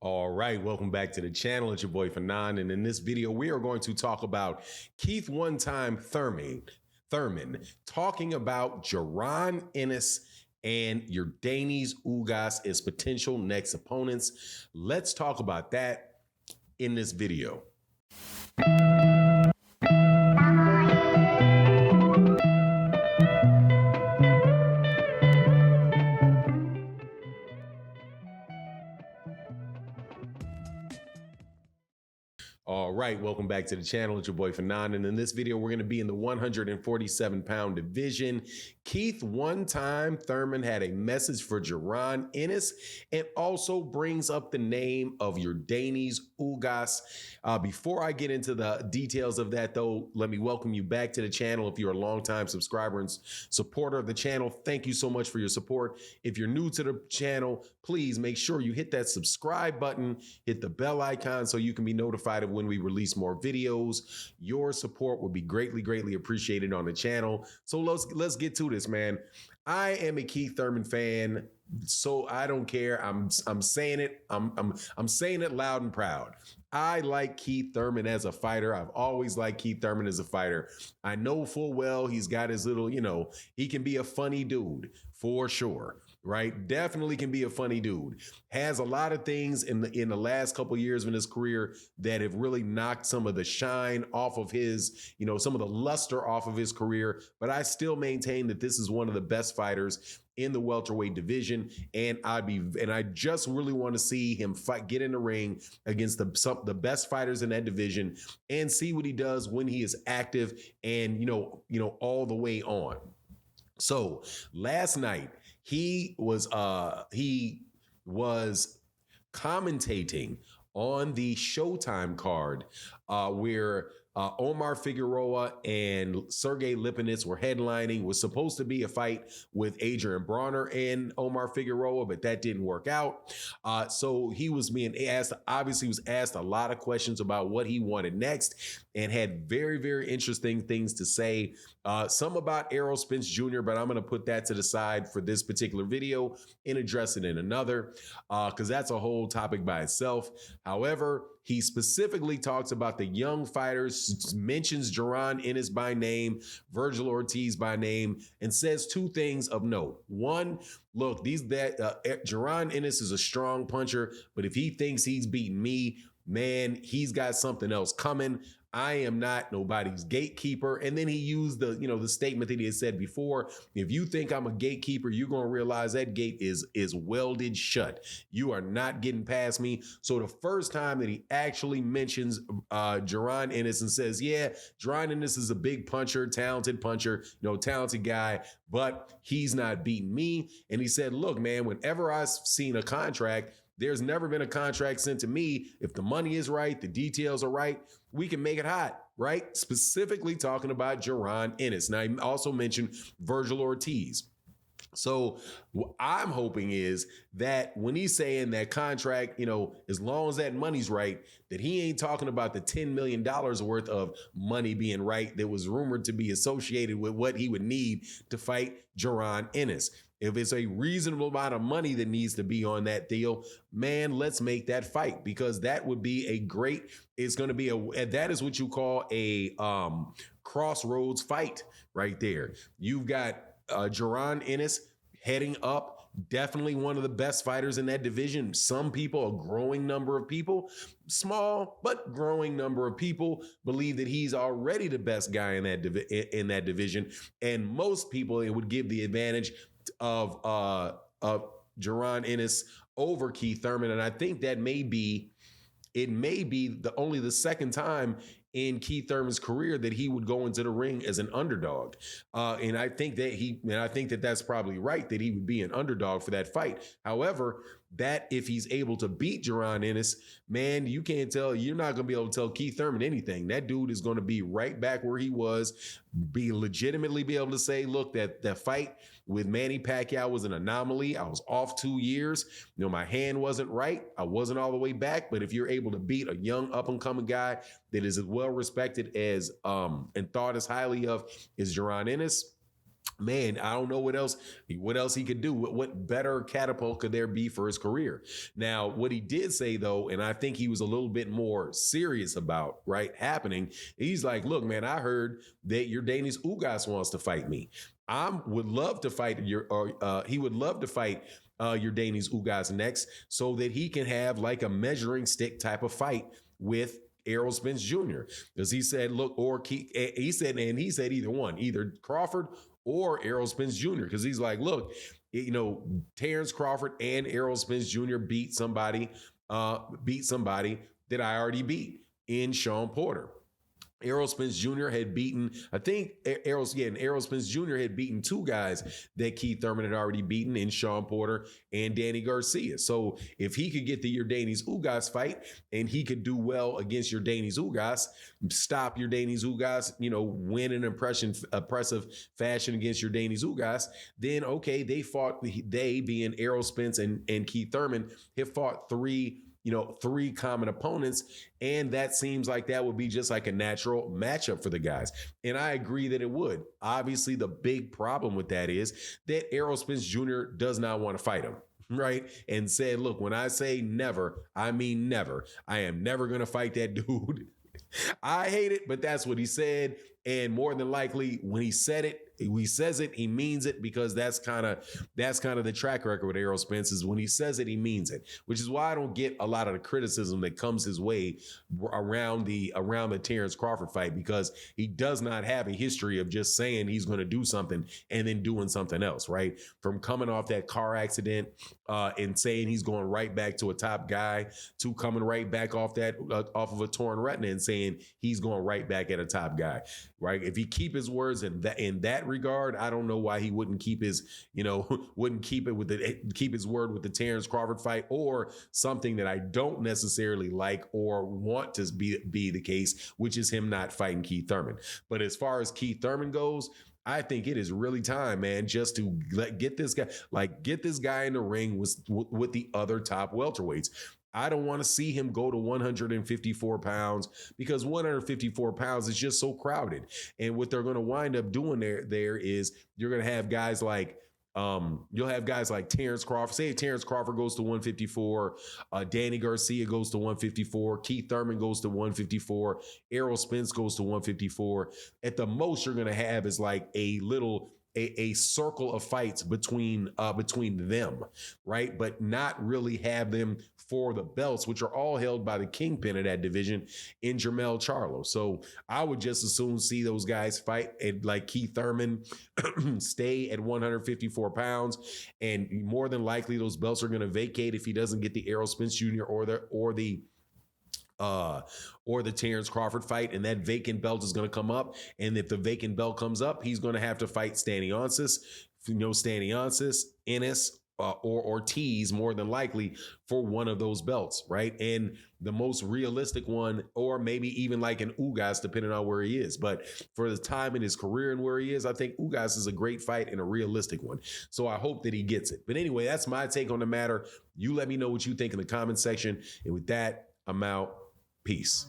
All right, welcome back to the channel. It's your boy Fanon, and in this video, we are going to talk about Keith one-time Thurman talking about Jaron Ennis and Yordenis Ugas as potential next opponents. Let's talk about that in this video. All right, welcome back to the channel. It's your boy Fanon, and in this video, we're going to be in the 147-pound division. Keith one-time Thurman had a message for Jaron Ennis and also brings up the name of Yordenis Ugas. Before I get into the details of that, though, let me welcome you back to the channel. If you're a longtime subscriber and supporter of the channel, thank you so much for your support. If you're new to the channel, please make sure you hit that subscribe button, hit the bell icon so you can be notified of when we release more videos. Your support would be greatly appreciated on the channel. So let's get to this, man. I am a Keith Thurman fan, so I don't care. I'm saying it. I'm saying it loud and proud. I like Keith Thurman as a fighter. I've always liked Keith Thurman as a fighter. I know full well he's got his little, he can be a funny dude for sure. Right? Definitely can be a funny dude. Has a lot of things in the last couple of years in his career that have really knocked some of the shine off of his, some of the luster off of his career. But I still maintain that this is one of the best fighters in the welterweight division, and I just really want to see him get in the ring against the best fighters in that division and see what he does when he is active and all the way on. So last night he was commentating on the Showtime card where Omar Figueroa and Sergey Lipinets were headlining. Was supposed to be a fight with Adrian Bronner and Omar Figueroa, but that didn't work out. So he was being asked, obviously was asked a lot of questions about what he wanted next and had very interesting things to say. Some about Errol Spence Jr., but I'm going to put that to the side for this particular video and address it in another because that's a whole topic by itself. However, he specifically talks about the young fighters, mentions Jaron Ennis by name, Vergil Ortiz by name, and says two things of note. One, look, Jaron Ennis is a strong puncher, but if he thinks he's beating me, man, he's got something else coming. I am not nobody's gatekeeper. And then he used the statement that he had said before. If you think I'm a gatekeeper, you're going to realize that gate is welded shut. You are not getting past me. So the first time that he actually mentions Jaron Ennis and says, yeah, Jaron Ennis is a big puncher, talented guy, but he's not beating me. And he said, look, man, whenever I've seen a contract, there's never been a contract sent to me. If the money is right, the details are right, we can make it hot, right? Specifically talking about Jaron Ennis. Now, he also mentioned Vergil Ortiz. So what I'm hoping is that when he's saying that contract, as long as that money's right, that he ain't talking about the $10 million worth of money being right that was rumored to be associated with what he would need to fight Jaron Ennis. If it's a reasonable amount of money that needs to be on that deal, man, let's make that fight, because that would be that is what you call a crossroads fight right there. You've got Jaron Ennis heading up, definitely one of the best fighters in that division. Some people, a growing number of people, small but growing number of people, believe that he's already the best guy in that division. And most people, it would give the advantage of Jaron Ennis over Keith Thurman. And I think that may be only the second time in Keith Thurman's career that he would go into the ring as an underdog. And I think that that's probably right, that he would be an underdog for that fight. However, that if he's able to beat Jaron Ennis, man, you're not going to be able to tell Keith Thurman anything. That dude is going to be right back where he was, legitimately be able to say, look, that fight with Manny Pacquiao was an anomaly. I was off 2 years. My hand wasn't right. I wasn't all the way back. But if you're able to beat a young up-and-coming guy that is as well respected as and thought as highly of as Jaron Ennis, man, I don't know what else he could do. What better catapult could there be for his career? Now, what he did say though, and I think he was a little bit more serious about right happening. He's like, look, man, I heard that Yordenis Ugas wants to fight me. Would love to fight he would love to fight Yordenis Ugas next so that he can have like a measuring stick type of fight with Errol Spence Jr. Because he said, look, he said either one, either Crawford or Errol Spence Jr. Because he's like, look, Terrence Crawford and Errol Spence Jr. beat somebody that I already beat in Sean Porter. Errol Spence Jr. had beaten, Errol Spence Jr. had beaten two guys that Keith Thurman had already beaten in Sean Porter and Danny Garcia. So if he could get the Yordenis Ugas fight and he could do well against Yordenis Ugas, stop Yordenis Ugas, win in impressive fashion against Yordenis Ugas, then okay, they being Errol Spence and Keith Thurman have fought three common opponents. And that seems like that would be just like a natural matchup for the guys. And I agree that it would. Obviously, the big problem with that is that Errol Spence Jr. does not want to fight him. Right. And said, look, when I say never, I mean never. I am never going to fight that dude. I hate it, but that's what he said. And more than likely, when he says it, he means it, because that's kind of the track record with Errol Spence is when he says it, he means it, which is why I don't get a lot of the criticism that comes his way around the Terrence Crawford fight, because he does not have a history of just saying he's going to do something and then doing something else, right? From coming off that car accident and saying he's going right back to a top guy to coming right back off of a torn retina and saying he's going right back at a top guy. Right. If he keep his words in that regard, I don't know why he wouldn't keep his word with the Terrence Crawford fight, or something that I don't necessarily like or want to be the case, which is him not fighting Keith Thurman. But as far as Keith Thurman goes, I think it is really time, man, just to get this guy in the ring with the other top welterweights. I don't want to see him go to 154 pounds, because 154 pounds is just so crowded. And what they're going to wind up doing there is you're going to have guys like you'll have guys like Terrence Crawford. Say Terrence Crawford goes to 154, Danny Garcia goes to 154, Keith Thurman goes to 154, Errol Spence goes to 154. At the most, you're going to have is like a circle of fights between them, right? But not really have them for the belts, which are all held by the kingpin of that division in Jermell Charlo. So I would just as soon see those guys fight, and like Keith Thurman stay at 154 pounds, and more than likely those belts are going to vacate if he doesn't get the Errol Spence Jr. or the Terrence Crawford fight, and that vacant belt is going to come up. And if the vacant belt comes up, he's going to have to fight Stanionis, Ennis, or Ortiz, more than likely, for one of those belts, right? And the most realistic one, or maybe even like an Ugas, depending on where he is. But for the time in his career and where he is, I think Ugas is a great fight and a realistic one. So I hope that he gets it. But anyway, that's my take on the matter. You let me know what you think in the comment section. And with that, I'm out. Peace.